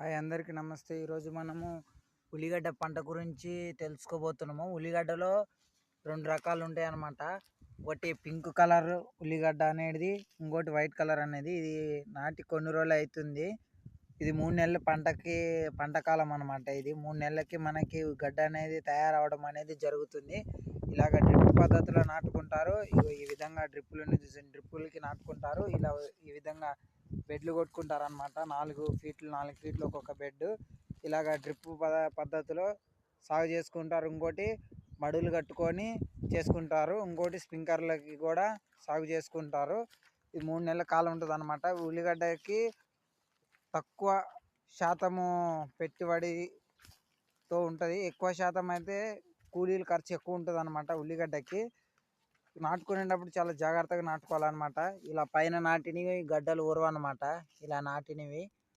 Hi అందరికీ నమస్తే. ఈరోజు మనము ఉల్లిగడ్డ పంట గురించి తెలుసుకోబోతున్నాము. ఉల్లిగడ్డలో 2 రకాలు ఉంటాయన్నమాట. ఒకటి పింక్ కలర్ ఉల్లిగడ్డ అనేది, ఇంకోటి వైట్ కలర్ అనేది. ఇది నాటి కొన్ని రోజులు అవుతుంది. ఇది 3 నెలల పంట కాలం అనమాట. ఇది 3 నెలలకి మనకి గడ్డ అనేది తయారవడం అనేది జరుగుతుంది. ఇలాగ డ్రిప్ పద్ధతిలో నాటుకుంటారు. ఈ విధంగా డ్రిప్పులకి నాటుకుంటారు. ఈ విధంగా బెడ్లు కొట్టుకుంటారు అనమాట. 4 ఫీట్లు ఒక్కొక్క బెడ్. ఇలాగ డ్రిప్ పద్ధతిలో సాగు చేసుకుంటారు. ఇంకోటి మడులు కట్టుకొని చేసుకుంటారు. ఇంకోటి స్ప్రింక్లర్లకి కూడా సాగు చేసుకుంటారు. ఇది 3 నెలల కాలం ఉంటుంది అనమాట. ఉల్లిగడ్డకి తక్కువ శాతము పెట్టుబడితో ఉంటుంది. ఎక్కువ శాతం అయితే కూలీల ఖర్చు ఎక్కువ ఉంటుంది అనమాట. ఉల్లిగడ్డకి నాటుకునేటప్పుడు చాలా జాగ్రత్తగా నాటుకోవాలన్నమాట. ఇలా పైన నాటినవి గడ్డలు ఊరవన్నమాట. ఇలా నాటినవి